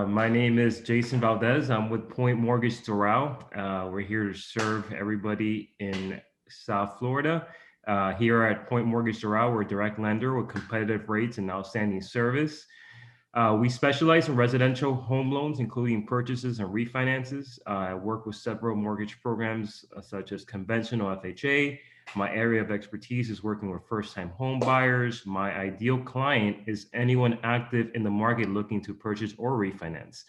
My name is Jason Valdez. I'm with Point Mortgage Doral. We're here to serve everybody in South Florida. Here at Point Mortgage Doral, we're a direct lender with competitive rates and outstanding service. We specialize in residential home loans, including purchases and refinances. I work with several mortgage programs such as conventional FHA. My area of expertise is working with first-time home buyers. My ideal client is anyone active in the market looking to purchase or refinance.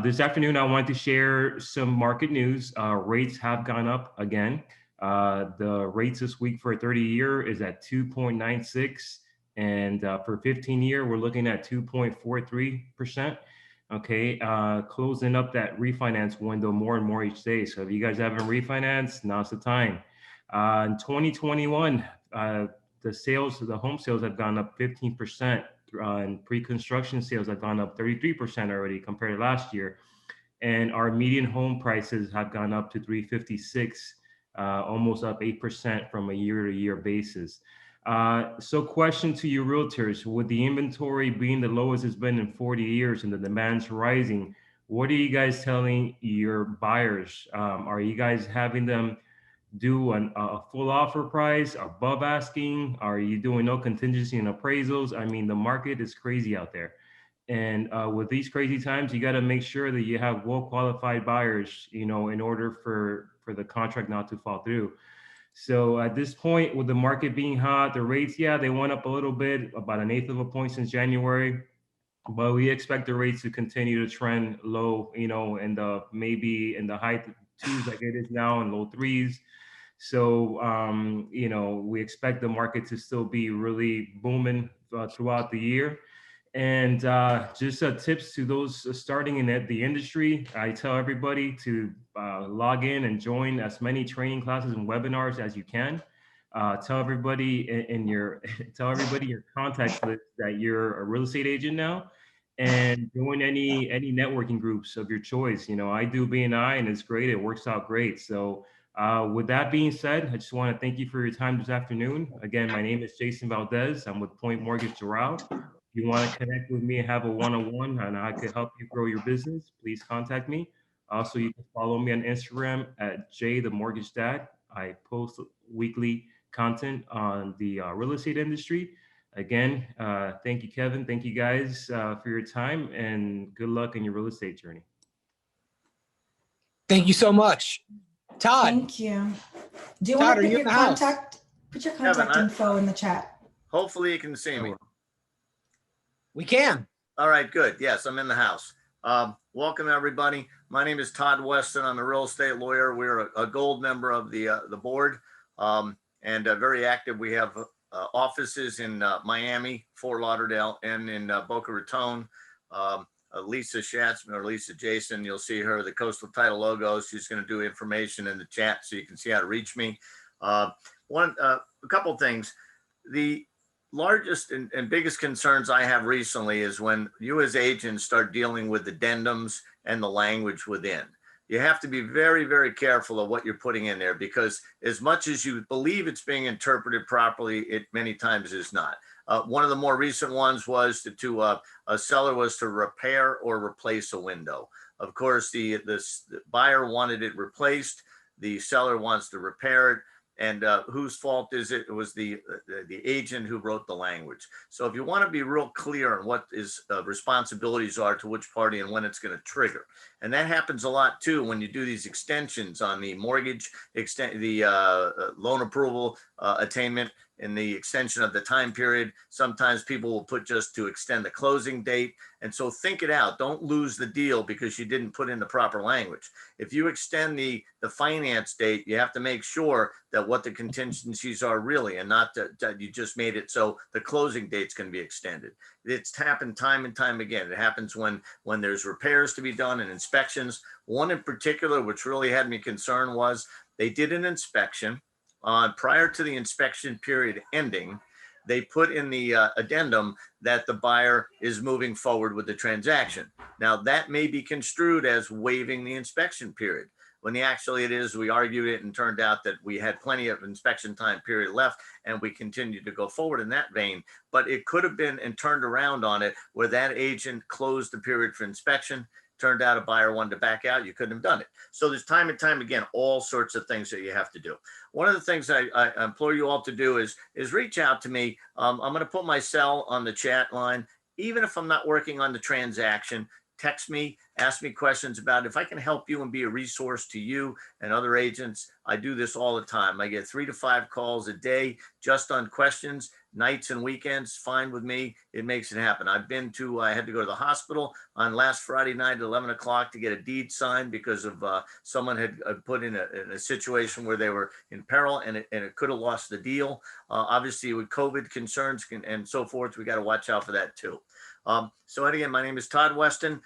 This afternoon, I want to share some market news. Rates have gone up again. The rates this week for a 30-year is at 2.96. And for 15-year, we're looking at 2.43%. Okay, closing up that refinance window more and more each day. So if you guys haven't refinanced, now's the time. In 2021, the home sales have gone up 15%, and pre-construction sales have gone up 33% already compared to last year. And our median home prices have gone up to 356, almost up 8% from a year-to-year basis. So question to you realtors, with the inventory being the lowest it's been in 40 years and the demand's rising, what are you guys telling your buyers? Are you guys having them do a full offer price above asking? Are you doing no contingency and appraisals? I mean, the market is crazy out there. And with these crazy times, you got to make sure that you have well-qualified buyers, in order for the contract not to fall through. So at this point, with the market being hot, the rates, yeah, they went up a little bit, about an eighth of a point since January, but we expect the rates to continue to trend low, maybe in the high twos like it is now, and low threes. So, we expect the market to still be really booming throughout the year. And just tips to those starting in the industry. I tell everybody to log in and join as many training classes and webinars as you can. Tell everybody in your tell everybody your contacts list that you're a real estate agent now, and join any networking groups of your choice. I do BNI, and it's great. It works out great. So with that being said, I just want to thank you for your time this afternoon. Again, my name is Jason Valdez. I'm with Point Mortgage Doral. If you want to connect with me and have a one-on-one and I could help you grow your business, please contact me. Also, you can follow me on Instagram at J the Mortgage Dad. I post weekly content on the real estate industry. Again, thank you, Kevin. Thank you guys for your time, and good luck in your real estate journey. Thank you so much. Todd. Thank you. Do you want to put your contact Kevin, info in the chat? Hopefully you can see me. We can. All right, good. Yes, I'm in the house. Welcome, everybody. My name is Todd Weston. I'm a real estate lawyer. We're a gold member of the board, and very active. We have offices in Miami, Fort Lauderdale, and in Boca Raton. Lisa Schatzman, or Lisa Jason, you'll see her, the Coastal Title logo. She's going to do information in the chat so you can see how to reach me. A couple things. The largest and biggest concerns I have recently is when you as agents start dealing with addendums and the language within. You have to be very, very careful of what you're putting in there, because as much as you believe it's being interpreted properly, it many times is not. One of the more recent ones was a seller was to repair or replace a window. Of course, the buyer wanted it replaced. The seller wants to repair it. And whose fault is it? It was the agent who wrote the language. So if you want to be real clear on what his responsibilities are to which party and when it's going to trigger, and that happens a lot too when you do these extensions on the mortgage, the loan approval attainment, and the extension of the time period. Sometimes people will put just to extend the closing date. And so think it out. Don't lose the deal because you didn't put in the proper language. If you extend the finance date, you have to make sure that what the contingencies are really, and not that you just made it so the closing dates can be extended. It's happened time and time again. It happens when there's repairs to be done and inspections. One in particular, which really had me concerned, was they did an inspection. Prior to the inspection period ending, they put in the addendum that the buyer is moving forward with the transaction. Now, that may be construed as waiving the inspection period. when actually it is, we argued it and turned out that we had plenty of inspection time period left, and we continued to go forward in that vein. But it could have been and turned around on it where that agent closed the period for inspection. Turned out a buyer wanted to back out, you couldn't have done it. So there's time and time again, all sorts of things that you have to do. One of the things I implore you all to do is reach out to me. I'm going to put my cell on the chat line. Even if I'm not working on the transaction, text me, ask me questions about it. If I can help you and be a resource to you and other agents. I do this all the time. I get 3 to 5 calls a day just on questions, nights and weekends, fine with me. It makes it happen. I had to go to the hospital on last Friday night at 11 o'clock to get a deed signed because of someone had put in a situation where they were in peril and it could have lost the deal. Obviously with COVID concerns and so forth, we got to watch out for that too. So again, my name is Todd Weston.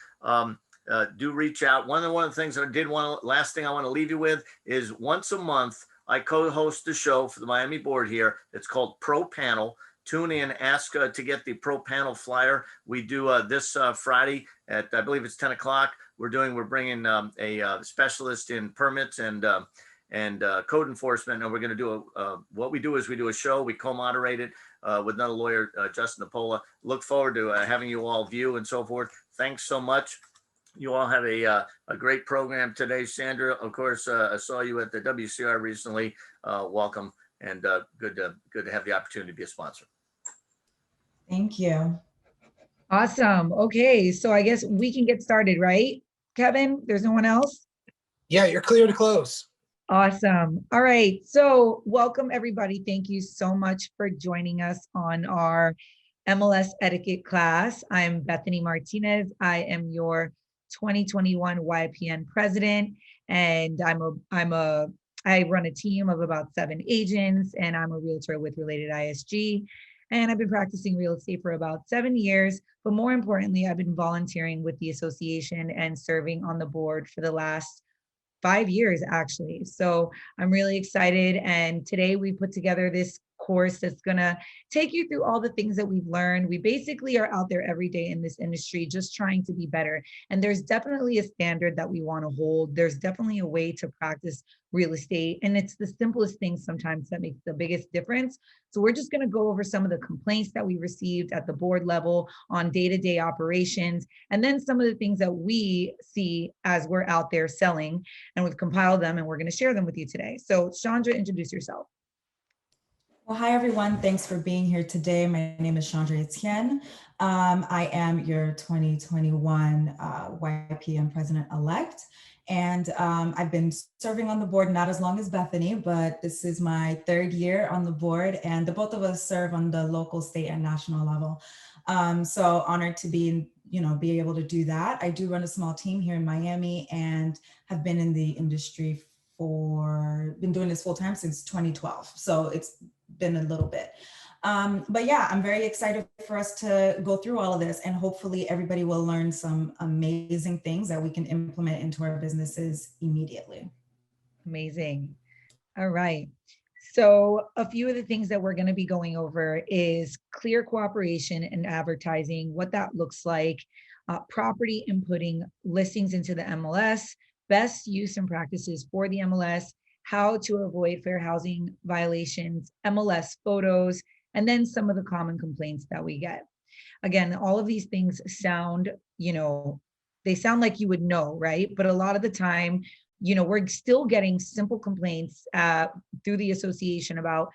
Do reach out. One of the things that last thing I want to leave you with is once a month, I co-host the show for the Miami board here. It's called Pro Panel. Tune in, ask to get the Pro Panel flyer. We do this Friday at, I believe it's 10 o'clock. We're bringing a specialist in permits and code enforcement. And we're going to do what we do is we do a show. We co-moderate it with another lawyer, Justin Napola. Look forward to having you all view and so forth. Thanks so much. You all have a great program today. Sandra, of course, I saw you at the WCR recently. Welcome, and good to have the opportunity to be a sponsor. Thank you. Awesome. Okay, so I guess we can get started, right, Kevin? There's no one else? Yeah, you're clear to close. Awesome. All right, so welcome everybody. Thank you so much for joining us on our MLS Etiquette class. I'm Bethany Martinez. I am your 2021 YPN president, and I run a team of about 7 agents, and I'm a realtor with Related ISG. And I've been practicing real estate for about 7 years, but more importantly, I've been volunteering with the association and serving on the board for the last 5 years, actually. So I'm really excited. And today we put together this course that's gonna take you through all the things that we've learned. We basically are out there every day in this industry, just trying to be better. And there's definitely a standard that we want to hold. There's definitely a way to practice real estate. And it's the simplest things sometimes that makes the biggest difference. So we're just going to go over some of the complaints that we received at the board level on day-to-day operations, and then some of the things that we see as we're out there selling, and we've compiled them and we're going to share them with you today. So Chandra, introduce yourself. Well, hi, everyone. Thanks for being here today. My name is Chandra Etienne. I am your 2021 YPM president-elect. And I've been serving on the board not as long as Bethany, but this is my 3rd year on the board, and the both of us serve on the local, state, and national level. So honored to be able to do that. I do run a small team here in Miami and have been in the industry been doing this full time since 2012. So it's been a little bit. But yeah, I'm very excited for us to go through all of this, and hopefully everybody will learn some amazing things that we can implement into our businesses immediately. Amazing. All right. So a few of the things that we're going to be going over is clear cooperation and advertising, what that looks like, property inputting listings into the MLS, best use and practices for the MLS, how to avoid fair housing violations, MLS photos, and then some of the common complaints that we get. Again, all of these things sound, they sound like you would know, right? But a lot of the time, we're still getting simple complaints through the association about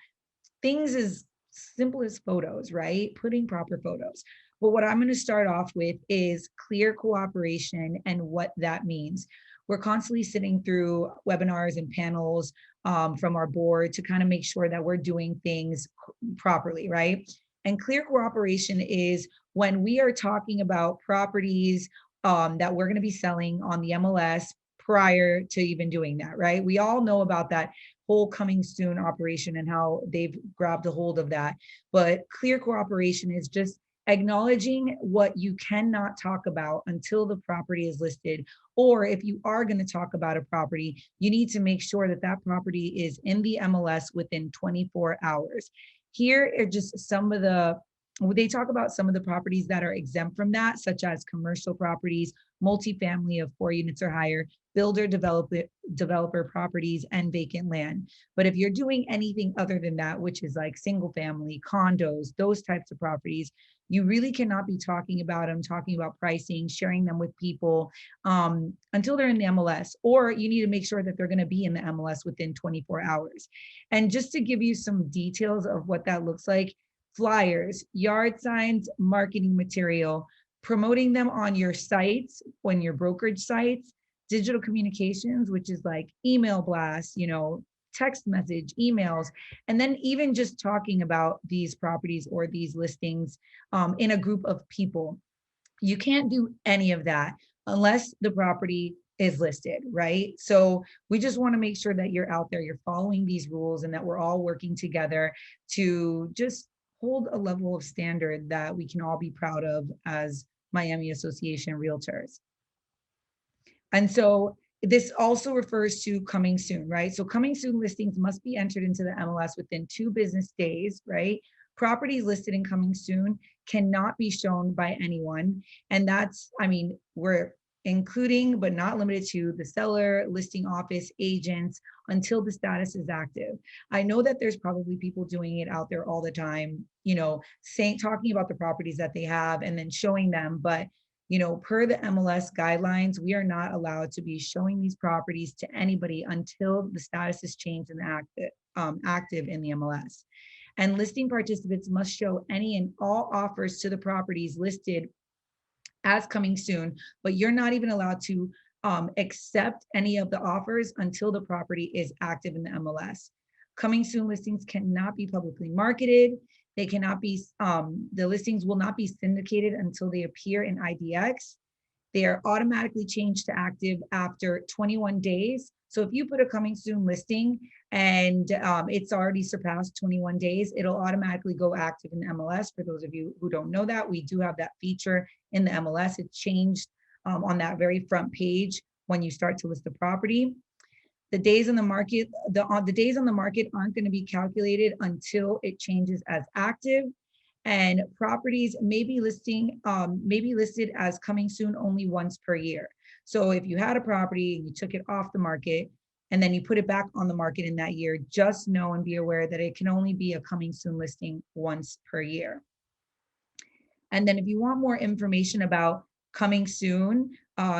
things as simple as photos, right? Putting proper photos. But what I'm going to start off with is clear cooperation and what that means. We're constantly sitting through webinars and panels from our board to kind of make sure that we're doing things properly, right? And clear cooperation is when we are talking about properties that we're going to be selling on the MLS prior to even doing that, right? We all know about that whole coming soon operation and how they've grabbed a hold of that. But clear cooperation is just acknowledging what you cannot talk about until the property is listed. Or if you are going to talk about a property, you need to make sure that that property is in the MLS within 24 hours. Here are just they talk about some of the properties that are exempt from that, such as commercial properties, multifamily of 4 units or higher, builder developer properties, and vacant land. But if you're doing anything other than that, which is like single family, condos, those types of properties, you really cannot be talking about them, talking about pricing, sharing them with people until they're in the MLS, or you need to make sure that they're going to be in the MLS within 24 hours. And just to give you some details of what that looks like, flyers, yard signs, marketing material, promoting them on your sites, on your brokerage sites, digital communications, which is like email blasts, text message, emails, and then even just talking about these properties or these listings in a group of people. You can't do any of that unless the property is listed, right? So we just want to make sure that you're out there, you're following these rules, and that we're all working together to just hold a level of standard that we can all be proud of as Miami Association Realtors. And so this also refers to coming soon, right? So coming soon listings must be entered into the MLS within 2 business days, right? Properties listed in coming soon cannot be shown by anyone. And that's, we're including but not limited to the seller, listing office, agents, until the status is active. I know that there's probably people doing it out there all the time, talking about the properties that they have and then showing them, but per the MLS guidelines, we are not allowed to be showing these properties to anybody until the status is changed and active in the MLS. And listing participants must show any and all offers to the properties listed as coming soon, but you're not even allowed to accept any of the offers until the property is active in the MLS. Coming soon listings cannot be publicly marketed. They cannot be, the listings will not be syndicated until they appear in IDX. They are automatically changed to active after 21 days. So if you put a coming soon listing and it's already surpassed 21 days, it'll automatically go active in the MLS. For those of you who don't know that, we do have that feature in the MLS. It's changed on that very front page when you start to list the property. The days on the market, the days on the market aren't going to be calculated until it changes as active, and properties may be listed as coming soon only once per year. So if you had a property and you took it off the market and then you put it back on the market in that year, just know and be aware that it can only be a coming soon listing once per year. And then if you want more information about coming soon,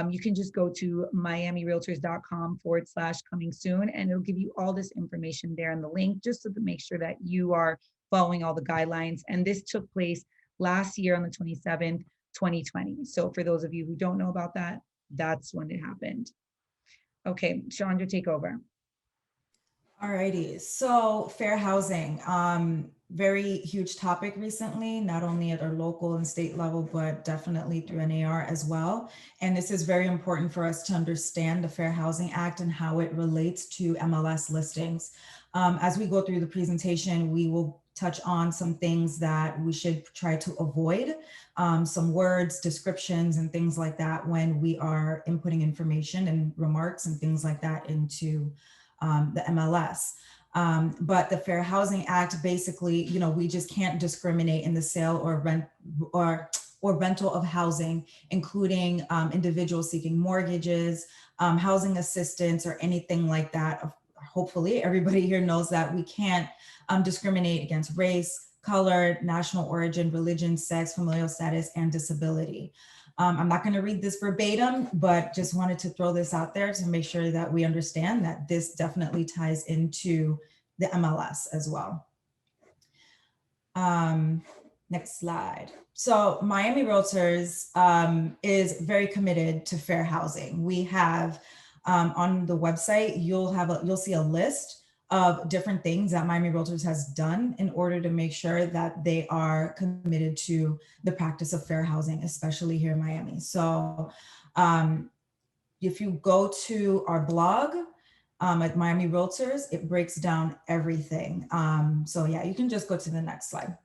you can just go to miamirealtors.com/coming soon, and it'll give you all this information there in the link, just to make sure that you are following all the guidelines. And this took place last year on the 27th, 2020. So for those of you who don't know about that, that's when it happened. Okay, Chandra, take over. All righty. So fair housing, very huge topic recently, not only at our local and state level, but definitely through NAR as well. And this is very important for us to understand the Fair Housing Act and how it relates to MLS listings. As we go through the presentation, we will touch on some things that we should try to avoid, some words, descriptions, and things like that when we are inputting information and remarks and things like that into the MLS. But the Fair Housing Act, basically, we just can't discriminate in the sale or rent or rental of housing, including individuals seeking mortgages, housing assistance, or anything like that. Hopefully everybody here knows that we can't discriminate against race, color, national origin, religion, sex, familial status, and disability. I'm not going to read this verbatim, but just wanted to throw this out there to make sure that we understand that this definitely ties into the MLS as well. Next slide. So Miami Realtors is very committed to fair housing. We have on the website, you'll see a list of different things that Miami Realtors has done in order to make sure that they are committed to the practice of fair housing, especially here in Miami. So if you go to our blog at Miami Realtors, it breaks down everything. So yeah, you can just go to the next slide.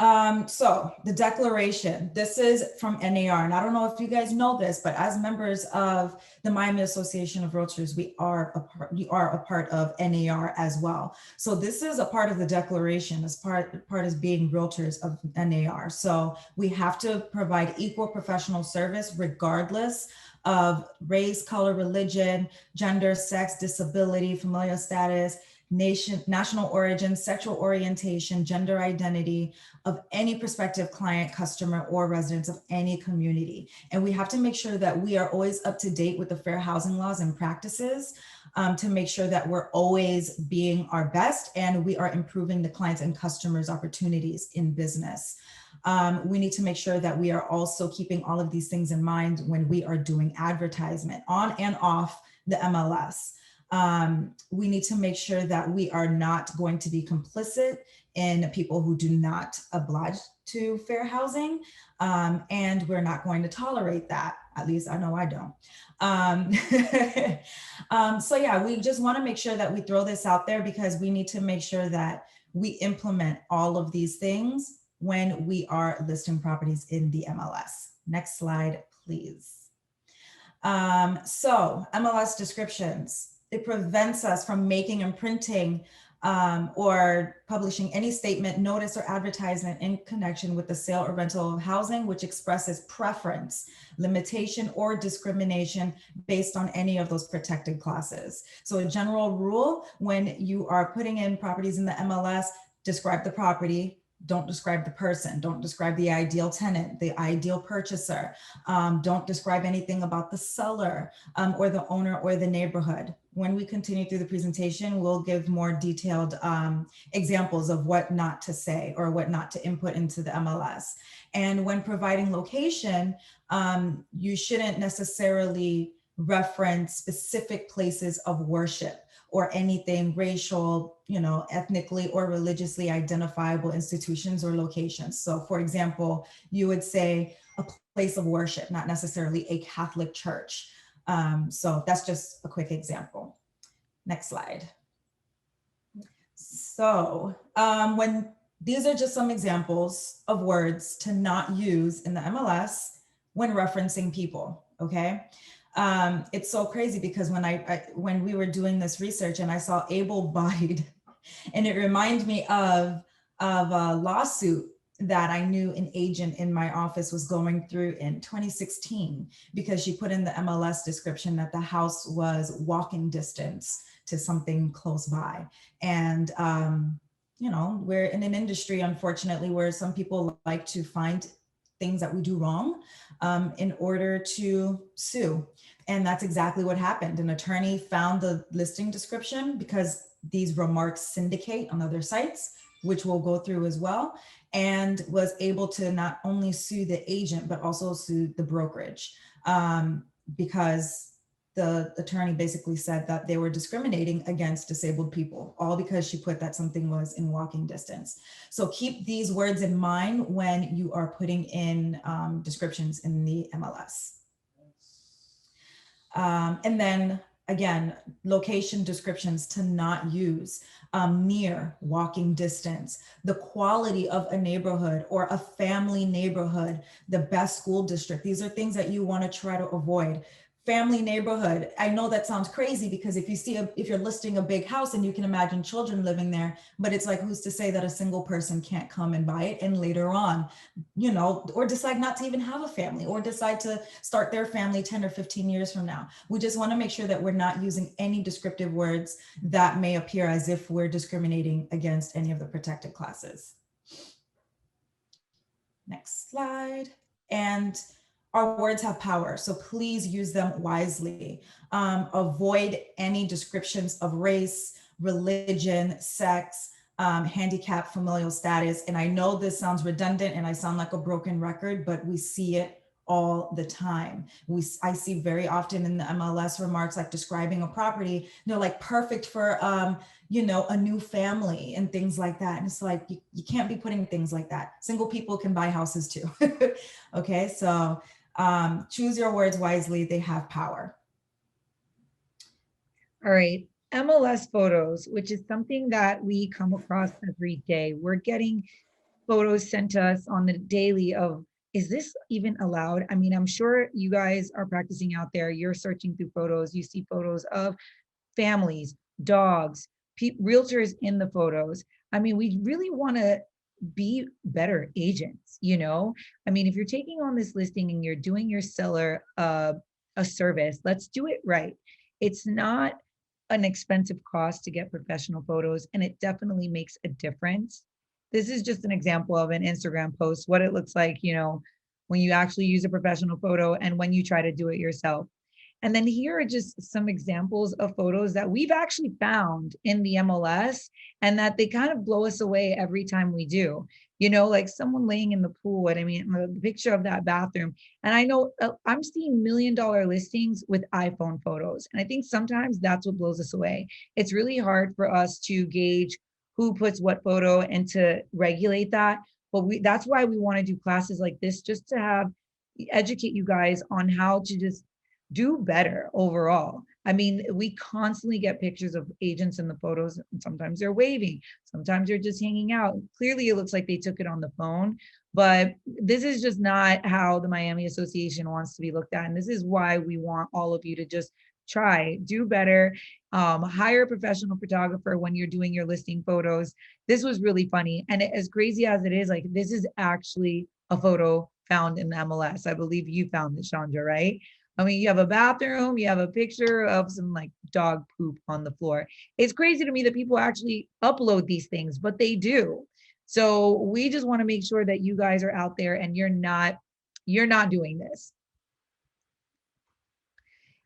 So the declaration, this is from NAR, and I don't know if you guys know this, but as members of the Miami Association of Realtors, we are a part of NAR as well. So this is a part of the declaration as part as being realtors of NAR. So we have to provide equal professional service regardless of race, color, religion, gender, sex, disability, familial status, national origin, sexual orientation, gender identity of any prospective client, customer, or residents of any community. And we have to make sure that we are always up to date with the fair housing laws and practices to make sure that we're always being our best and we are improving the clients' and customers' opportunities in business. We need to make sure that we are also keeping all of these things in mind when we are doing advertisement on and off the MLS. We need to make sure that we are not going to be complicit in people who do not oblige to fair housing, and we're not going to tolerate that. At least I know I don't. So yeah, we just want to make sure that we throw this out there because we need to make sure that we implement all of these things when we are listing properties in the MLS. Next slide, please. So MLS descriptions. It prevents us from making and printing or publishing any statement, notice, or advertisement in connection with the sale or rental of housing, which expresses preference, limitation, or discrimination based on any of those protected classes. So a general rule, when you are putting in properties in the MLS, describe the property, don't describe the person, don't describe the ideal tenant, the ideal purchaser, don't describe anything about the seller or the owner or the neighborhood. When we continue through the presentation, we'll give more detailed examples of what not to say or what not to input into the MLS. And when providing location, you shouldn't necessarily reference specific places of worship or anything racial, ethnically or religiously identifiable institutions or locations. So for example, you would say a place of worship, not necessarily a Catholic church. So that's just a quick example. Next slide. So when these are just some examples of words to not use in the MLS when referencing people, okay? It's so crazy because when we were doing this research and I saw able-bodied, and it reminded me of a lawsuit that I knew an agent in my office was going through in 2016 because she put in the MLS description that the house was walking distance to something close by. And, we're in an industry, unfortunately, where some people like to find things that we do wrong in order to sue. And that's exactly what happened. An attorney found the listing description because these remarks syndicate on other sites, which we'll go through as well, and was able to not only sue the agent, but also sue the brokerage because the attorney basically said that they were discriminating against disabled people, all because she put that something was in walking distance. So keep these words in mind when you are putting in descriptions in the MLS. And then again, location descriptions to not use, near, walking distance, the quality of a neighborhood or a family neighborhood, the best school district. These are things that you want to try to avoid. Family neighborhood. I know that sounds crazy because if you're listing a big house and you can imagine children living there, but it's like, who's to say that a single person can't come and buy it and later on, or decide not to even have a family or decide to start their family 10 or 15 years from now. We just want to make sure that we're not using any descriptive words that may appear as if we're discriminating against any of the protected classes. Next slide. And our words have power, so please use them wisely. Avoid any descriptions of race, religion, sex, handicap, familial status. And I know this sounds redundant and I sound like a broken record, but we see it all the time. I see very often in the MLS remarks, like describing a property, like perfect for, a new family and things like that. And it's like, you can't be putting things like that. Single people can buy houses too. Okay, so choose your words wisely, they have power. All right, MLS photos, which is something that we come across every day. We're getting photos sent to us on the daily of, is this even allowed? I mean, I'm sure you guys are practicing out there. You're searching through photos. You see photos of families, dogs, realtors in the photos. I mean, we really want to be better agents, you know? I mean, if you're taking on this listing and you're doing your seller a service, let's do it right. It's not an expensive cost to get professional photos, and it definitely makes a difference. This is just an example of an Instagram post, what it looks like, you know, when you actually use a professional photo and when you try to do it yourself. And then here are just some examples of photos that we've actually found in the MLS and that they kind of blow us away every time we do. You know, like someone laying in the pool. And I mean, the picture of that bathroom. And I know I'm seeing $1 million listings with iPhone photos. And I think sometimes that's what blows us away. It's really hard for us to gauge who puts what photo and to regulate that. But that's why we want to do classes like this, just to educate you guys on how to just do better overall. I mean, we constantly get pictures of agents in the photos. And sometimes they're waving, sometimes they're just hanging out. Clearly, it looks like they took it on the phone, but this is just not how the Miami Association wants to be looked at. And this is why we want all of you to just do better, hire a professional photographer when you're doing your listing photos. This was really funny. And as crazy as it is, like, this is actually a photo found in the MLS. I believe you found it, Chandra, right? I mean, you have a bathroom, you have a picture of some like dog poop on the floor. It's crazy to me that people actually upload these things, but they do. So we just want to make sure that you guys are out there and you're not doing this.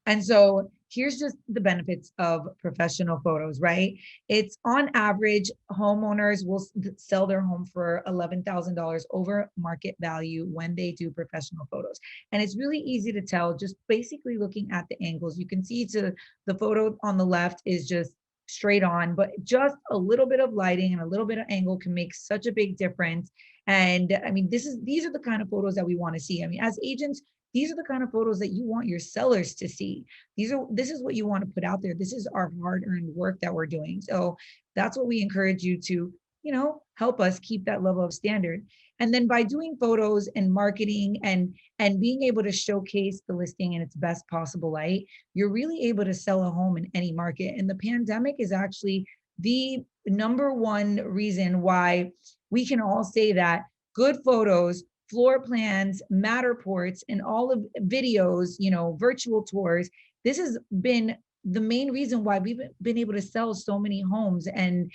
And so here's just the benefits of professional photos, right? It's on average, homeowners will sell their home for $11,000 over market value when they do professional photos. And it's really easy to tell just basically looking at the angles. You can see the photo on the left is just straight on, but just a little bit of lighting and a little bit of angle can make such a big difference. And I mean, these are the kind of photos that we want to see. I mean, as agents, these are the kind of photos that you want your sellers to see. This is what you want to put out there. This is our hard-earned work that we're doing. So that's what we encourage you to, you know, help us keep that level of standard. And then by doing photos and marketing and being able to showcase the listing in its best possible light, you're really able to sell a home in any market. And the pandemic is actually the #1 reason why we can all say that good photos, floor plans, Matterports, and all of videos, you know, virtual tours. This has been the main reason why we've been able to sell so many homes, and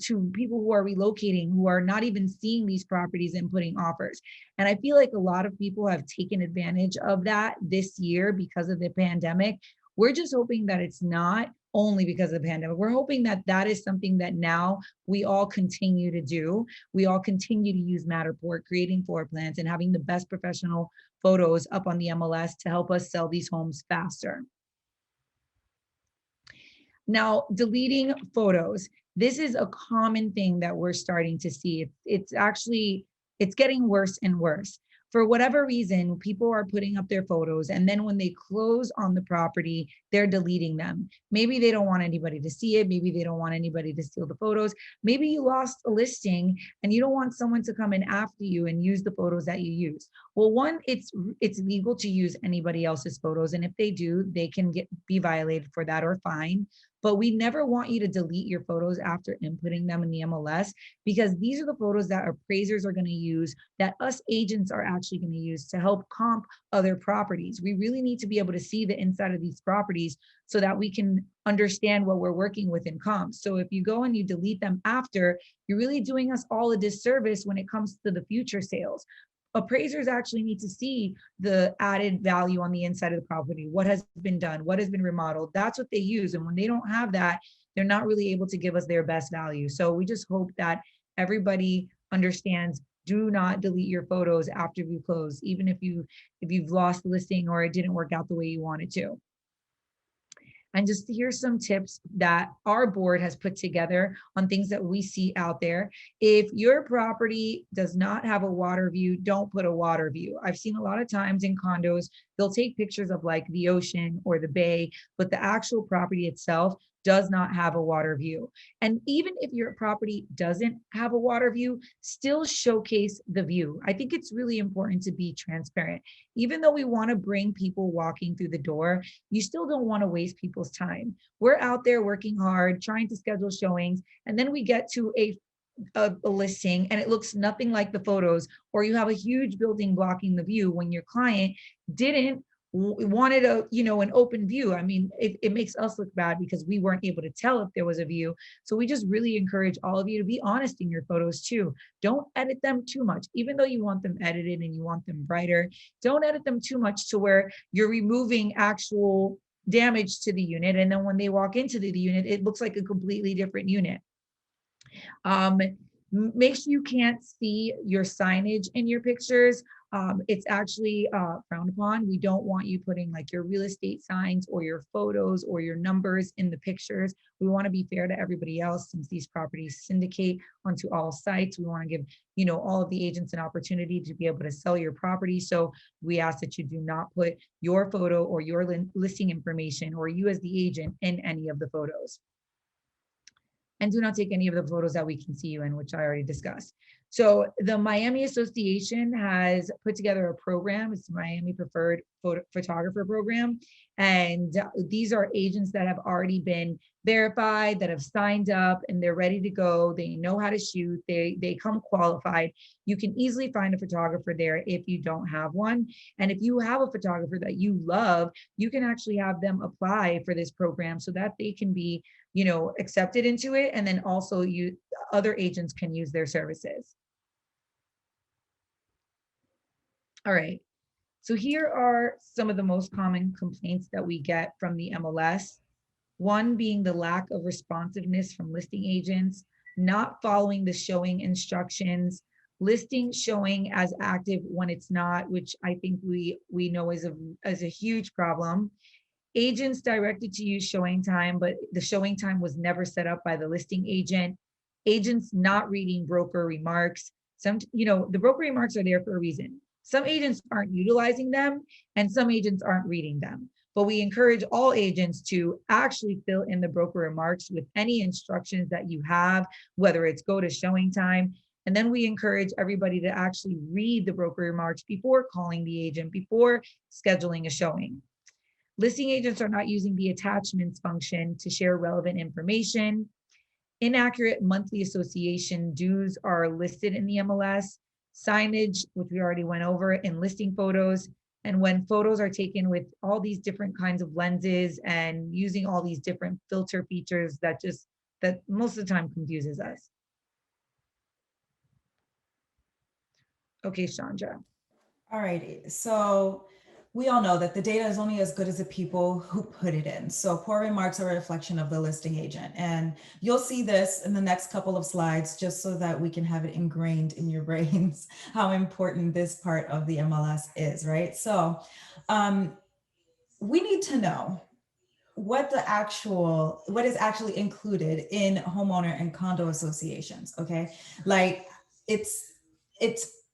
to people who are relocating, who are not even seeing these properties and putting offers. And I feel like a lot of people have taken advantage of that this year because of the pandemic. We're just hoping that it's not only because of the pandemic. We're hoping that that is something that now we all continue to do. We all continue to use Matterport, creating floor plans and having the best professional photos up on the MLS to help us sell these homes faster. Now, deleting photos. This is a common thing that we're starting to see. It's getting worse and worse. For whatever reason, people are putting up their photos, and then when they close on the property, they're deleting them. Maybe they don't want anybody to see it. Maybe they don't want anybody to steal the photos. Maybe you lost a listing and you don't want someone to come in after you and use the photos that you use. Well, one, it's legal to use anybody else's photos, and if they do, they can be violated for that or fined. But we never want you to delete your photos after inputting them in the MLS, because these are the photos that appraisers are going to use, that us agents are actually going to use to help comp other properties. We really need to be able to see the inside of these properties so that we can understand what we're working with in comps. So if you go and you delete them after, you're really doing us all a disservice when it comes to the future sales. Appraisers actually need to see the added value on the inside of the property, what has been done, what has been remodeled. That's what they use. And when they don't have that, they're not really able to give us their best value. So we just hope that everybody understands, do not delete your photos after you close, even if you've lost the listing or it didn't work out the way you wanted to. And just here's some tips that our board has put together on things that we see out there. If your property does not have a water view, don't put a water view. I've seen a lot of times in condos, they'll take pictures of like the ocean or the bay, but the actual property itself does not have a water view. And even if your property doesn't have a water view, still showcase the view. I think it's really important to be transparent. Even though we want to bring people walking through the door, you still don't want to waste people's time. We're out there working hard, trying to schedule showings, and then we get to a listing and it looks nothing like the photos, or you have a huge building blocking the view when your client didn't wanted an open view. I mean, it makes us look bad because we weren't able to tell if there was a view. So we just really encourage all of you to be honest in your photos too. Don't edit them too much. Even though you want them edited and you want them brighter, don't edit them too much to where you're removing actual damage to the unit, and then when they walk into the unit, it looks like a completely different unit. Make sure you can't see your signage in your pictures. It's actually frowned upon. We don't want you putting like your real estate signs or your photos or your numbers in the pictures. We want to be fair to everybody else, since these properties syndicate onto all sites. We want to give, all of the agents an opportunity to be able to sell your property. So we ask that you do not put your photo or your listing information or you as the agent in any of the photos. And do not take any of the photos that we can see you in, which I already discussed. So the Miami Association has put together a program. It's the Miami Preferred Photographer Program. And these are agents that have already been verified, that have signed up, and they're ready to go. They know how to shoot. They come qualified. You can easily find a photographer there if you don't have one. And if you have a photographer that you love, you can actually have them apply for this program so that they can be accepted into it. And then also other agents can use their services. All right. So here are some of the most common complaints that we get from the MLS. One being the lack of responsiveness from listing agents, not following the showing instructions, listing showing as active when it's not, which I think we know is a huge problem. Agents directed to use showing time, but the showing time was never set up by the listing agent. Agents not reading broker remarks. The broker remarks are there for a reason. Some agents aren't utilizing them and some agents aren't reading them. But we encourage all agents to actually fill in the broker remarks with any instructions that you have, whether it's go to showing time. And then we encourage everybody to actually read the broker remarks before calling the agent, before scheduling a showing. Listing agents are not using the attachments function to share relevant information. Inaccurate monthly association dues are listed in the MLS. Signage, which we already went over, in listing photos. And when photos are taken with all these different kinds of lenses and using all these different filter features, that most of the time confuses us. Okay, Chandra. All righty. So we all know that the data is only as good as the people who put it in. So poor remarks are a reflection of the listing agent. And you'll see this in the next couple of slides, just so that we can have it ingrained in your brains, how important this part of the MLS is, right? So we need to know what is actually included in homeowner and condo associations, okay? Like it's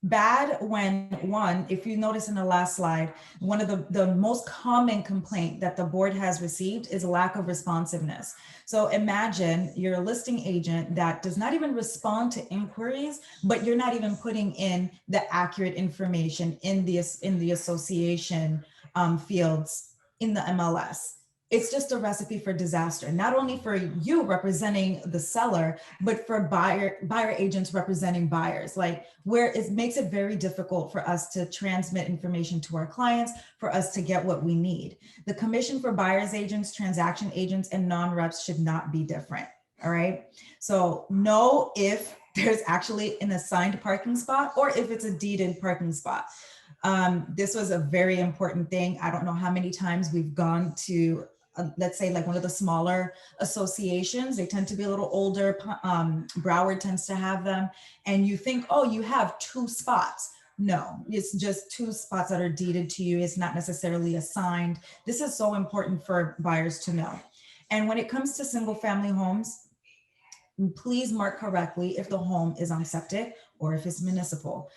bad when if you notice in the last slide, one of the most common complaint that the board has received is lack of responsiveness. So imagine you're a listing agent that does not even respond to inquiries, but you're not even putting in the accurate information in the association fields in the MLS. It's just a recipe for disaster, not only for you representing the seller, but for buyer agents representing buyers, like where it makes it very difficult for us to transmit information to our clients, for us to get what we need. The commission for buyers agents, transaction agents, and non-reps should not be different, all right? So know if there's actually an assigned parking spot or if it's a deeded parking spot. This was a very important thing. I don't know how many times we've gone to let's say like one of the smaller associations. They tend to be a little older. Broward tends to have them. And you think, oh, you have 2 spots. No, it's just 2 spots that are deeded to you. It's not necessarily assigned. This is so important for buyers to know. And when it comes to single family homes, please mark correctly if the home is on septic or if it's municipal.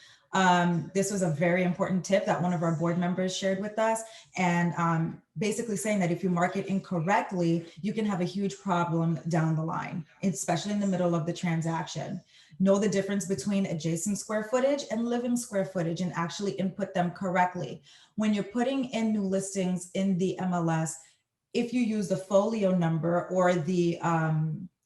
This was a very important tip that one of our board members shared with us, and basically saying that if you mark it incorrectly, you can have a huge problem down the line, especially in the middle of the transaction. Know the difference between adjacent square footage and living square footage and actually input them correctly. When you're putting in new listings in the MLS, if you use the folio number or the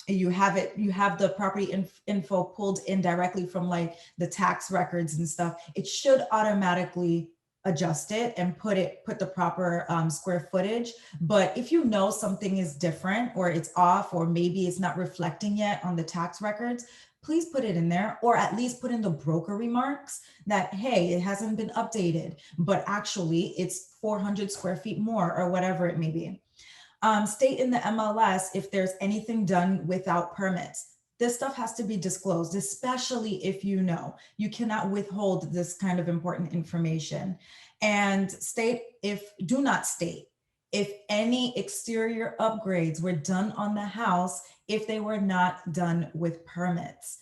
you have the property info pulled in directly from like the tax records and stuff, it should automatically adjust it and put the proper square footage. But if you know something is different or it's off, or maybe it's not reflecting yet on the tax records, please put it in there, or at least put in the broker remarks that, hey, it hasn't been updated, but actually it's 400 square feet more, or whatever it may be. State in the MLS if there's anything done without permits. This stuff has to be disclosed, especially if you know. You cannot withhold this kind of important information. And do not state if any exterior upgrades were done on the house if they were not done with permits.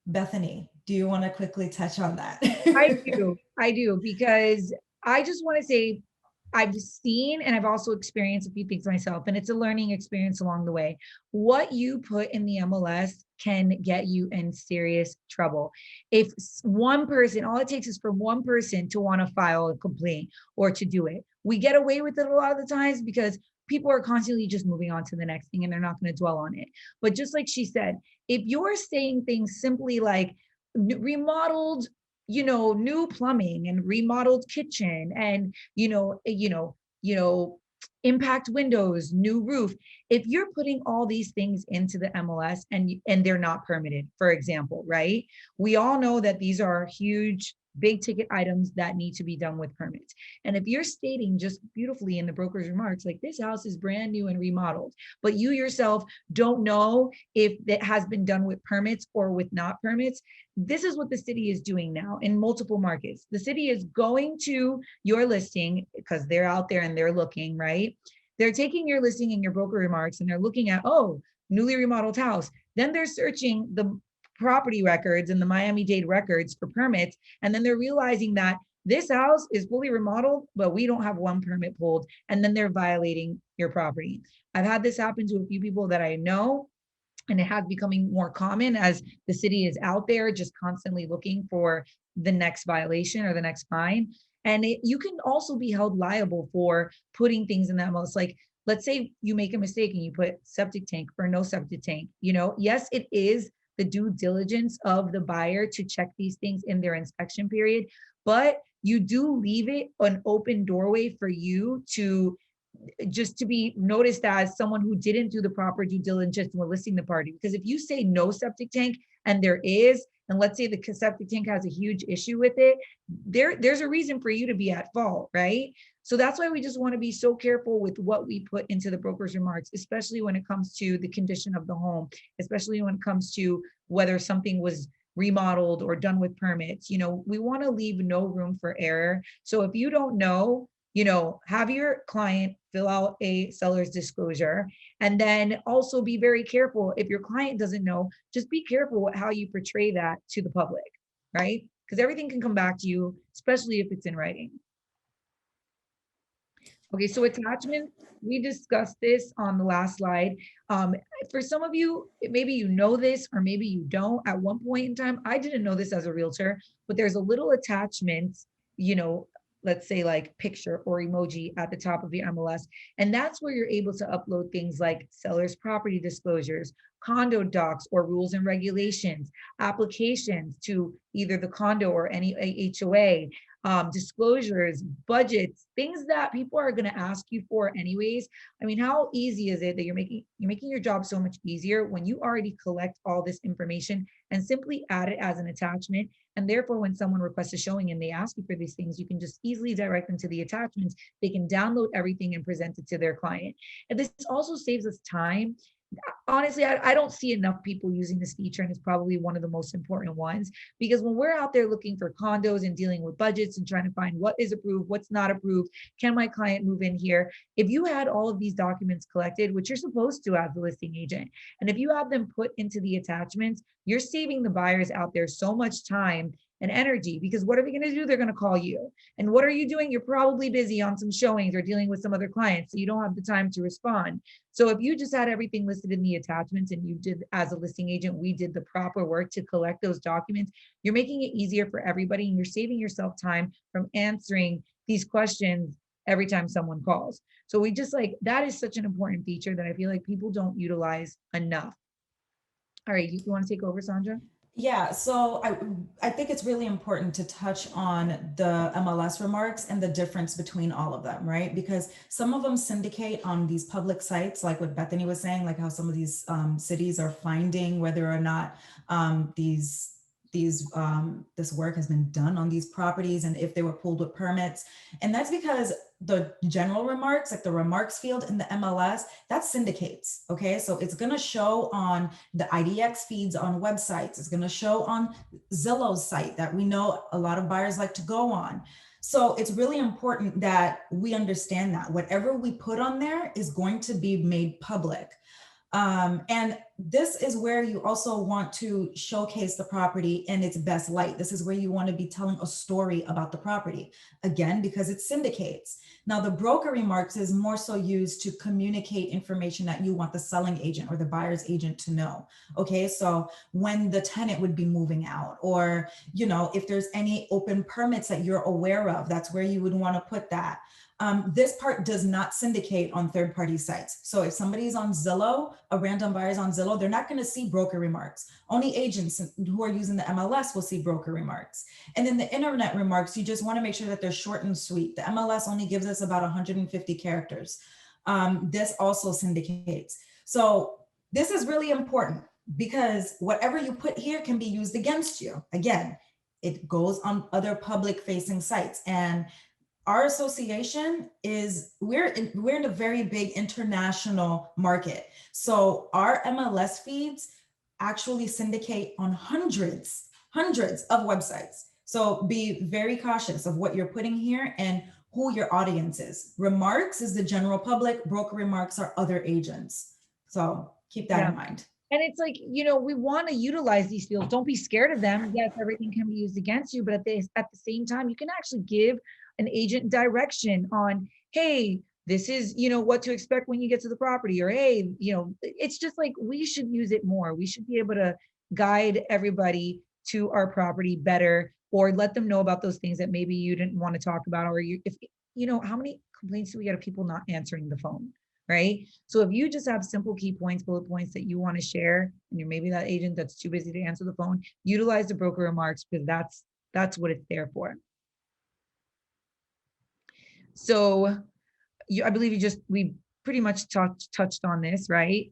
Bethany, do you want to quickly touch on that? I do, because I just want to say, I've seen and I've also experienced a few things myself, and it's a learning experience along the way. What you put in the MLS can get you in serious trouble. If one person, all it takes is for one person to want to file a complaint or to do it. We get away with it a lot of the times because people are constantly just moving on to the next thing and they're not going to dwell on it. But just like she said, if you're saying things simply like remodeled, new plumbing and remodeled kitchen and, impact windows, new roof. If you're putting all these things into the MLS and they're not permitted, for example, right? We all know that these are huge, big ticket items that need to be done with permits. And if you're stating just beautifully in the broker's remarks, like this house is brand new and remodeled, but you yourself don't know if it has been done with permits or with not permits, this is what the city is doing now in multiple markets. The city is going to your listing because they're out there and they're looking, right? They're taking your listing and your broker remarks and they're looking at, oh, newly remodeled house. Then they're searching the property records and the Miami-Dade records for permits. And then they're realizing that this house is fully remodeled, but we don't have one permit pulled. And then they're violating your property. I've had this happen to a few people that I know, and it has becoming more common as the city is out there just constantly looking for the next violation or the next fine. And you can also be held liable for putting things in that MLS. Like, let's say you make a mistake and you put septic tank or no septic tank. Yes, it is the due diligence of the buyer to check these things in their inspection period, but you do leave it an open doorway for you to just to be noticed as someone who didn't do the proper due diligence when listing the party. Because if you say no septic tank and there is, and let's say the septic tank has a huge issue with it, there's a reason for you to be at fault, right? So that's why we just want to be so careful with what we put into the broker's remarks, especially when it comes to the condition of the home, especially when it comes to whether something was remodeled or done with permits. We want to leave no room for error. So if you don't know, have your client fill out a seller's disclosure, and then also be very careful. If your client doesn't know, just be careful with how you portray that to the public, right? Because everything can come back to you, especially if it's in writing. Okay, so attachment, we discussed this on the last slide. For some of you, maybe you know this or maybe you don't. At one point in time, I didn't know this as a realtor, but there's a little attachment, let's say like picture or emoji at the top of your MLS. And that's where you're able to upload things like seller's property disclosures, condo docs or rules and regulations, applications to either the condo or any HOA, disclosures, budgets, things that people are going to ask you for anyways. I mean, how easy is it that you're making your job so much easier when you already collect all this information and simply add it as an attachment? And therefore, when someone requests a showing and they ask you for these things, you can just easily direct them to the attachments. They can download everything and present it to their client. And this also saves us time. Honestly, I don't see enough people using this feature, and it's probably one of the most important ones, because when we're out there looking for condos and dealing with budgets and trying to find what is approved, what's not approved, can my client move in here? If you had all of these documents collected, which you're supposed to as the listing agent, and if you have them put into the attachments, you're saving the buyers out there so much time and energy, because what are they going to do? They're going to call you. And what are you doing? You're probably busy on some showings or dealing with some other clients, so you don't have the time to respond. So if you just had everything listed in the attachments and you did, as a listing agent, we did the proper work to collect those documents, you're making it easier for everybody and you're saving yourself time from answering these questions every time someone calls. So we just like, that is such an important feature that I feel like people don't utilize enough. All right, you want to take over, Sandra? Yeah, so I think it's really important to touch on the MLS remarks and the difference between all of them, right? Because some of them syndicate on these public sites, like what Bethany was saying, like how some of these cities are finding whether or not this work has been done on these properties and if they were pulled with permits. And that's because the general remarks, like the remarks field in the MLS, that syndicates, okay? So it's gonna show on the IDX feeds on websites. It's gonna show on Zillow's site that we know a lot of buyers like to go on. So it's really important that we understand that whatever we put on there is going to be made public. And this is where you also want to showcase the property in its best light. This is where you want to be telling a story about the property, again, because it syndicates. Now, the broker remarks is more so used to communicate information that you want the selling agent or the buyer's agent to know. Okay, so when the tenant would be moving out, or, you know, if there's any open permits that you're aware of, that's where you would want to put that. This part does not syndicate on third-party sites. So if somebody's on Zillow, a random buyer's on Zillow, they're not going to see broker remarks. Only agents who are using the MLS will see broker remarks. And then the internet remarks, you just want to make sure that they're short and sweet. The MLS only gives us about 150 characters. This also syndicates. So this is really important because whatever you put here can be used against you. Again, it goes on other public-facing sites. And our association is, we're in a very big international market. So our MLS feeds actually syndicate on hundreds of websites. So be very cautious of what you're putting here and who your audience is. Remarks is the general public, broker remarks are other agents. So keep that in mind. And it's like, you know, we want to utilize these fields. Don't be scared of them. Yes, everything can be used against you, but at the same time, you can actually give an agent direction on, hey, this is, you know, what to expect when you get to the property, or hey, you know, it's just like, we should use it more. We should be able to guide everybody to our property better, or let them know about those things that maybe you didn't want to talk about, or if, you know, how many complaints do we get of people not answering the phone, right? So if you just have simple key points, bullet points that you want to share, and you're maybe that agent that's too busy to answer the phone, utilize the broker remarks, because that's what it's there for. So I believe we pretty much touched on this, right?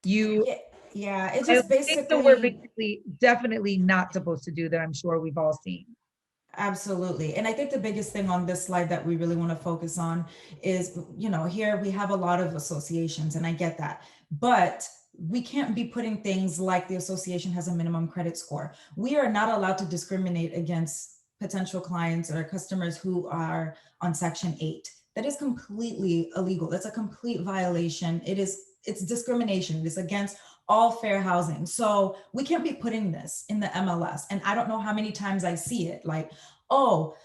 Yeah, it's just basically, so we're basically definitely not supposed to do that. I'm sure we've all seen. Absolutely. And I think the biggest thing on this slide that we really want to focus on is, you know, here we have a lot of associations, and I get that, but we can't be putting things like the association has a minimum credit score. We are not allowed to discriminate against potential clients or customers who are on Section 8. That is completely illegal. That's a complete violation. It's discrimination. It's against all fair housing. So we can't be putting this in the MLS. And I don't know how many times I see it, like, oh,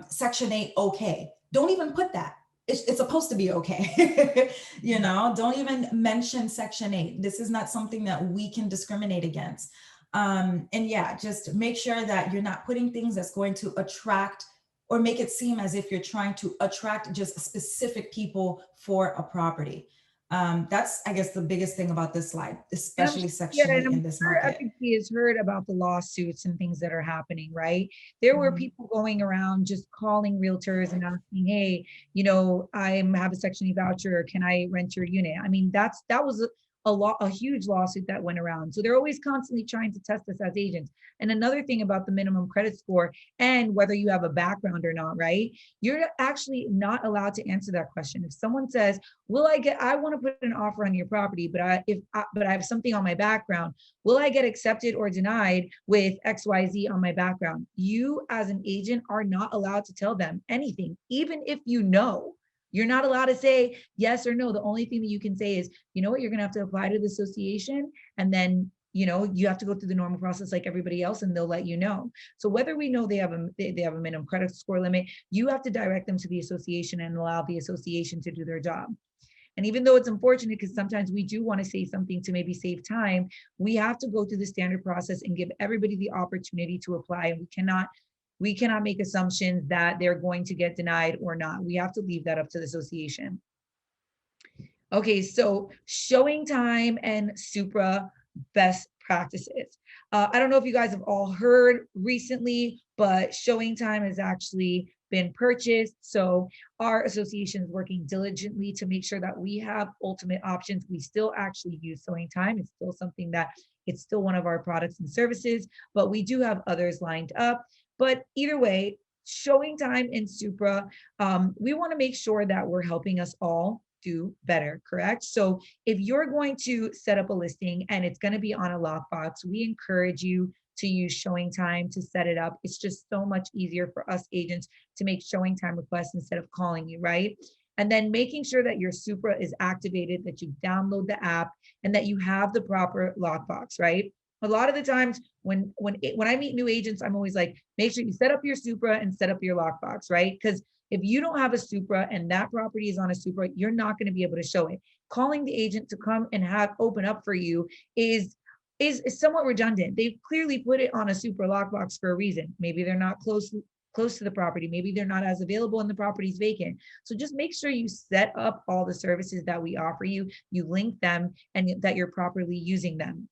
Section 8, okay. Don't even put that. It's supposed to be okay. You know, don't even mention Section 8. This is not something that we can discriminate against. And yeah, just make sure that you're not putting things that's going to attract or make it seem as if you're trying to attract just specific people for a property. That's, I guess, the biggest thing about this slide, especially Section 8 in this market. Everybody has heard about the lawsuits and things that are happening, right? There were people going around just calling realtors and asking, hey, you know, I have a Section 8 voucher. Can I rent your unit? I mean, that was a huge lawsuit that went around. So they're always constantly trying to test us as agents. And another thing about the minimum credit score and whether you have a background or not, right? You're actually not allowed to answer that question. If someone says, I want to put an offer on your property, but I have something on my background, will I get accepted or denied with XYZ on my background? You as an agent are not allowed to tell them anything, even if you know. You're not allowed to say yes or no. The only thing that you can say is, you know what, you're going to have to apply to the association, and then you have to go through the normal process like everybody else, and they'll let you know. So whether we know they have a minimum credit score limit, you have to direct them to the association and allow the association to do their job. And even though it's unfortunate, because sometimes we do want to say something to maybe save time, we have to go through the standard process and give everybody the opportunity to apply. And we cannot make assumptions that they're going to get denied or not. We have to leave that up to the association. Okay, so showing time and Supra best practices. I don't know if you guys have all heard recently, but showing time has actually been purchased. So our association is working diligently to make sure that we have ultimate options. We still actually use showing time. It's still something that it's still one of our products and services, but we do have others lined up. But either way, showing time and Supra, we want to make sure that we're helping us all do better, correct? So if you're going to set up a listing and it's going to be on a lockbox, we encourage you to use showing time to set it up. It's just so much easier for us agents to make showing time requests instead of calling you, right? And then making sure that your Supra is activated, that you download the app, and that you have the proper lockbox, right? A lot of the times when I meet new agents, I'm always like, make sure you set up your Supra and set up your lockbox, right? Because if you don't have a Supra and that property is on a Supra, you're not going to be able to show it. Calling the agent to come and have open up for you is somewhat redundant. They've clearly put it on a Supra lockbox for a reason. Maybe they're not close to the property. Maybe they're not as available and the property's vacant. So just make sure you set up all the services that we offer you, you link them, and that you're properly using them.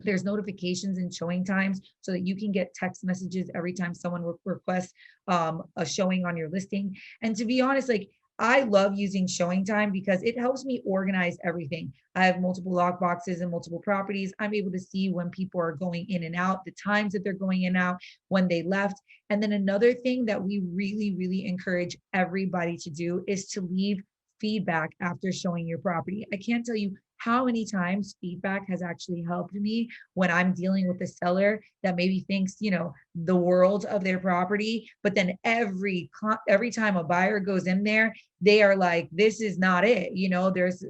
There's notifications and showing times so that you can get text messages every time someone requests a showing on your listing. And to be honest, like, I love using showing time because it helps me organize everything. I have multiple lock boxes and multiple properties. I'm able to see when people are going in and out, the times that they're going in and out, when they left. And then another thing that we really, really encourage everybody to do is to leave feedback after showing your property. I can't tell you how many times feedback has actually helped me when I'm dealing with a seller that maybe thinks, the world of their property, but then every time a buyer goes in there, they are like, this is not it. There's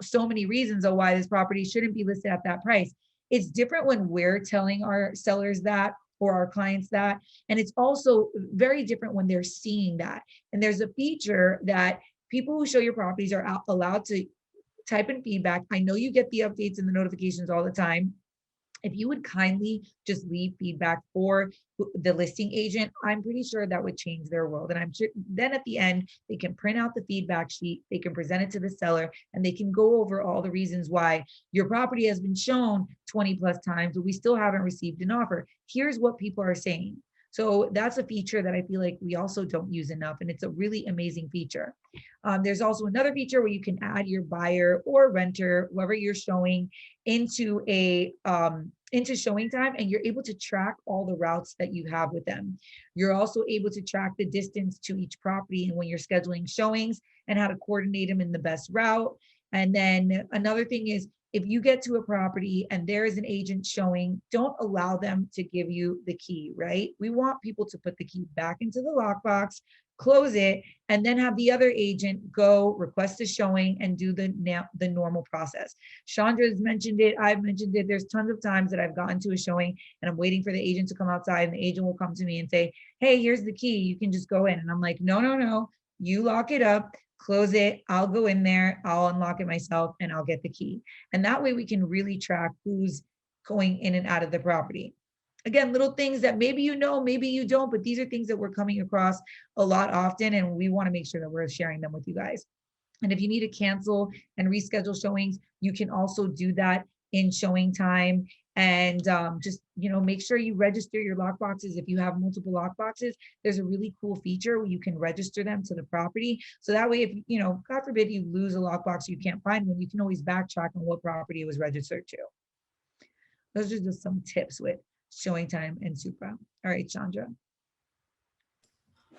so many reasons of why this property shouldn't be listed at that price. It's different when we're telling our sellers that or our clients that. And it's also very different when they're seeing that. And there's a feature that people who show your properties are allowed to type in feedback. I know you get the updates and the notifications all the time. If you would kindly just leave feedback for the listing agent, I'm pretty sure that would change their world. And I'm sure then at the end, they can print out the feedback sheet, they can present it to the seller, and they can go over all the reasons why your property has been shown 20 plus times, but we still haven't received an offer. Here's what people are saying. So that's a feature that I feel like we also don't use enough, and it's a really amazing feature. There's also another feature where you can add your buyer or renter, whoever you're showing, into showing time, and you're able to track all the routes that you have with them. You're also able to track the distance to each property and when you're scheduling showings and how to coordinate them in the best route. And then another thing is, if you get to a property and there is an agent showing, don't allow them to give you the key, right? We want people to put the key back into the lockbox, close it, and then have the other agent go request a showing and do the normal process. Chandra's mentioned it. I've mentioned it. There's tons of times that I've gotten to a showing and I'm waiting for the agent to come outside, and the agent will come to me and say, hey, here's the key. You can just go in. And I'm like, no. You lock it up, close it. I'll go in there. I'll unlock it myself and I'll get the key. And that way we can really track who's going in and out of the property. Again, little things that maybe you know, maybe you don't, but these are things that we're coming across a lot often, and we want to make sure that we're sharing them with you guys. And if you need to cancel and reschedule showings, you can also do that in showing time. And just, make sure you register your lock boxes. If you have multiple lock boxes, there's a really cool feature where you can register them to the property. So that way, if, God forbid you lose a lockbox, you can't find one, you can always backtrack on what property it was registered to. Those are just some tips with showing time and Supra. All right, Chandra.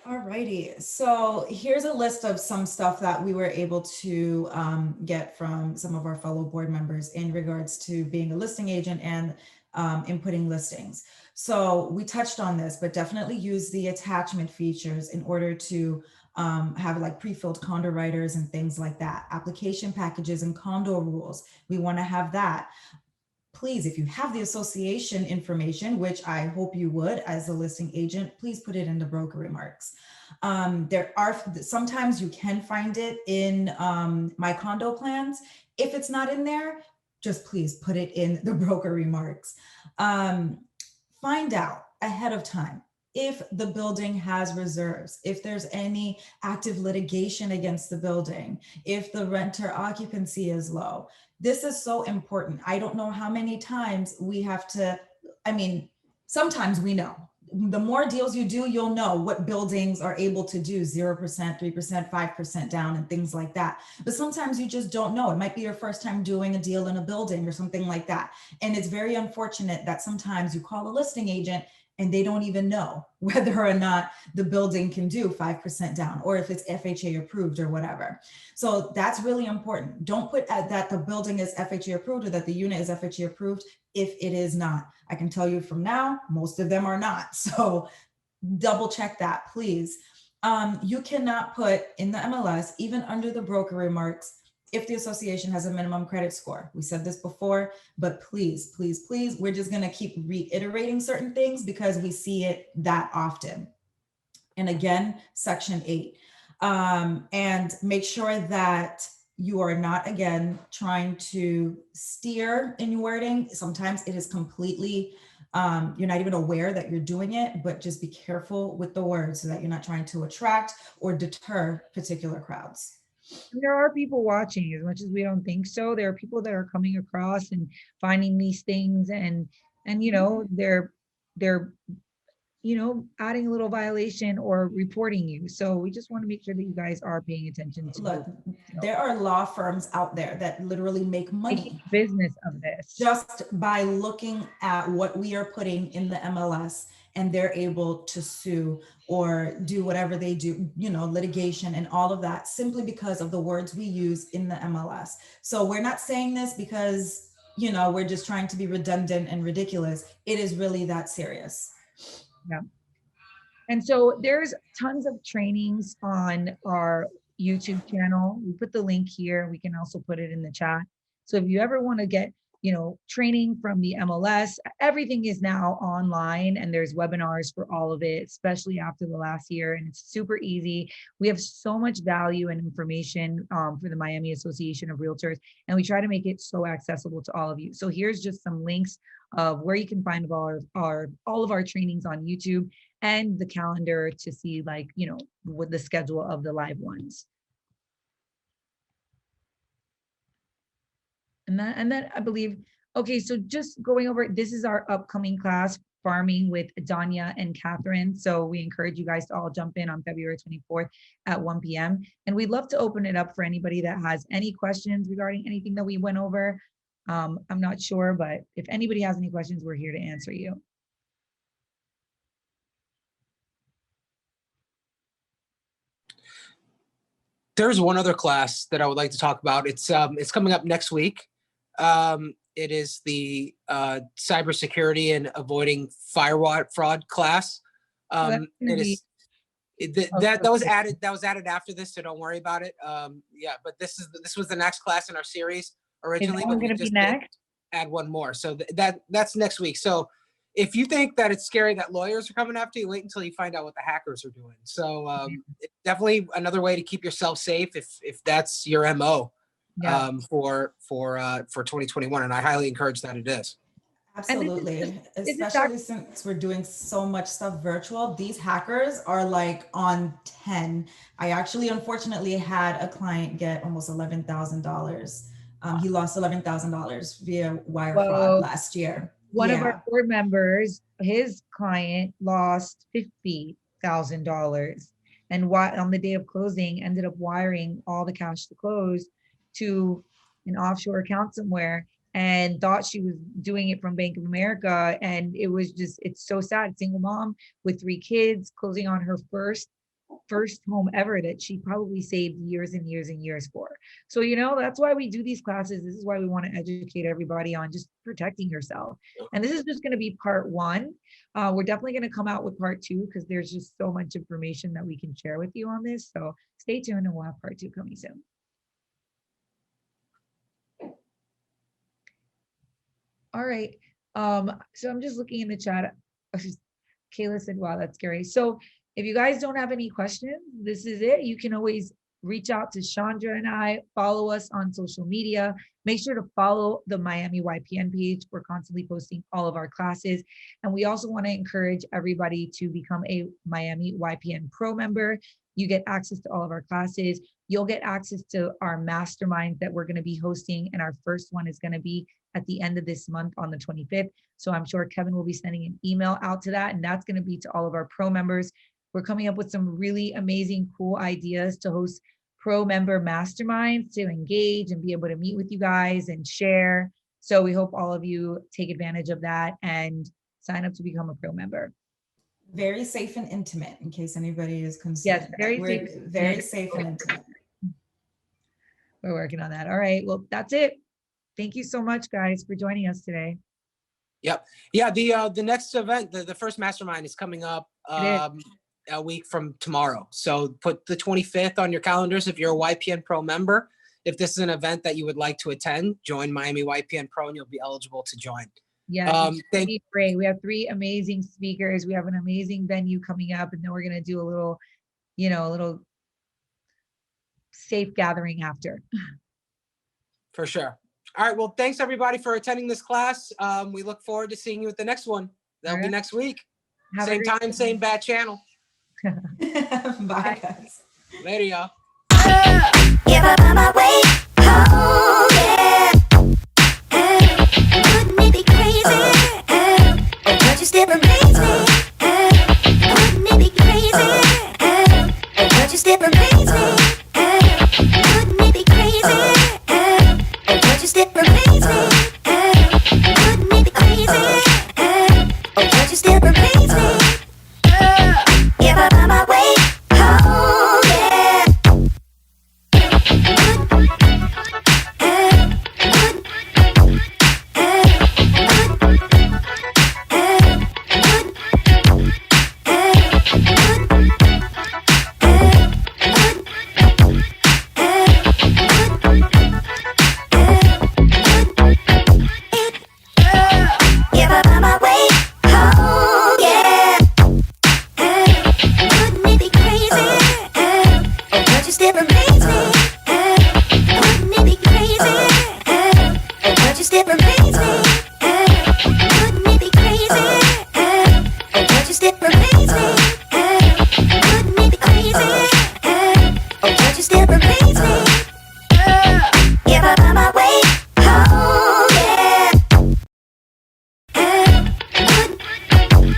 All righty. So here's a list of some stuff that we were able to get from some of our fellow board members in regards to being a listing agent and inputting listings. So we touched on this, but definitely use the attachment features in order to have like pre-filled condo writers and things like that. Application packages and condo rules. We want to have that. please, if you have the association information, which I hope you would as a listing agent, please put it in the broker remarks. There are, sometimes you can find it in my condo plans. If it's not in there, just please put it in the broker remarks. Find out ahead of time if the building has reserves, if there's any active litigation against the building, if the renter occupancy is low. This is so important. I don't know how many times we have to, I mean, sometimes we know. The more deals you do, you'll know what buildings are able to do 0%, 3%, 5% down and things like that. But sometimes you just don't know. It might be your first time doing a deal in a building or something like that. And it's very unfortunate that sometimes you call a listing agent and they don't even know whether or not the building can do 5% down or if it's FHA approved or whatever. So that's really important. Don't put that the building is FHA approved or that the unit is FHA approved if it is not. I can tell you from now, most of them are not. So double check that, please. You cannot put in the MLS, even under the broker remarks, if the association has a minimum credit score. We said this before, but please, please, please, we're just gonna keep reiterating certain things because we see it that often. And again, Section 8. And make sure that you are not, again, trying to steer in your wording. Sometimes it is completely, you're not even aware that you're doing it, but just be careful with the words so that you're not trying to attract or deter particular crowds. There are people watching, as much as we don't think so. There are people that are coming across and finding these things, and you know, they're you know, adding a little violation or reporting you. So we just want to make sure that you guys are paying attention to. Look, there are law firms out there that literally make money business of this just by looking at what we are putting in the MLS, and they're able to sue or do whatever they do, you know, litigation and all of that, simply because of the words we use in the MLS. So we're not saying this because, you know, we're just trying to be redundant and ridiculous. It is really that serious. Yeah. And so there's tons of trainings on our YouTube channel. We put the link here. We can also put it in the chat. So if you ever want to get, you know, training from the MLS, everything is now online and there's webinars for all of it, especially after the last year. And it's super easy. We have so much value and information for the Miami Association of Realtors, and we try to make it so accessible to all of you. So here's just some links of where you can find all of our trainings on YouTube and the calendar to see, like, you know, with the schedule of the live ones. And then I believe, okay, so just going over, this is our upcoming class, Farming with Danya and Catherine. So we encourage you guys to all jump in on February 24th at 1 p.m. And we'd love to open it up for anybody that has any questions regarding anything that we went over. I'm not sure, but if anybody has any questions, we're here to answer you. There's one other class that I would like to talk about. It's coming up next week. It is the cybersecurity and avoiding firewall fraud class. That was added. That was added after this, so don't worry about it. Yeah, but this was the next class in our series originally. But going to be next. Add one more, so that's next week. So if you think that it's scary that lawyers are coming after you, wait until you find out what the hackers are doing. So it's definitely another way to keep yourself safe if that's your MO. Yeah. For 2021, and I highly encourage that it is. Absolutely, especially since we're doing so much stuff virtual. These hackers are like on 10. I actually, unfortunately, had a client get almost $11,000. He lost $11,000 via wire fraud last year. One of our board members, his client lost $50,000, and on the day of closing ended up wiring all the cash to close to an offshore account somewhere, and thought she was doing it from Bank of America. And it was just, it's so sad. Single mom with 3 kids, closing on her first home ever that she probably saved years and years and years for. So, you know, that's why we do these classes. This is why we want to educate everybody on just protecting yourself. And this is just going to be part 1. We're definitely going to come out with part 2 because there's just so much information that we can share with you on this. So stay tuned and we'll have part 2 coming soon. All right. So I'm just looking in the chat. Kayla said, wow, that's scary. So if you guys don't have any questions, this is it. You can always reach out to Chandra and I, follow us on social media. Make sure to follow the Miami YPN page. We're constantly posting all of our classes. And we also want to encourage everybody to become a Miami YPN Pro member. You get access to all of our classes. You'll get access to our masterminds that we're going to be hosting. And our first one is going to be at the end of this month on the 25th. So I'm sure Kevin will be sending an email out to that. And that's going to be to all of our pro members. We're coming up with some really amazing, cool ideas to host pro member masterminds to engage and be able to meet with you guys and share. So we hope all of you take advantage of that and sign up to become a pro member. Very safe and intimate, in case anybody is concerned. Yes, very We're safe. very safe and intimate. We're working on that. All right. Well, that's it. Thank you so much, guys, for joining us today. Yep. Yeah. The next event, the first mastermind is coming up a week from tomorrow. So put the 25th on your calendars if you're a YPN Pro member. If this is an event that you would like to attend, join Miami YPN Pro and you'll be eligible to join. Yeah, it's great. We have 3 amazing speakers. We have an amazing venue coming up, and then we're gonna do a little safe gathering after. For sure. All right. Well, thanks everybody for attending this class. We look forward to seeing you at the next one. That'll be next week. Have a Same great time, same bad channel. Bye, guys. Later, y'all. If I find my way home, yeah. Wouldn't it be crazy? Oh, but you still amaze me. Wouldn't it be crazy? Oh, but you still amaze me. Wouldn't it be crazy? Oh, but you still amaze me. Wouldn't it be crazy? Oh, but you still amaze me. If I find my way home, yeah. If I find my way home, yeah. Wouldn't it be crazy? Oh, but you still amaze me. Wouldn't it be crazy? Oh, but you still amaze me. Wouldn't it be crazy? Oh, but you still amaze me. Wouldn't it be crazy? Oh, but you still amaze me.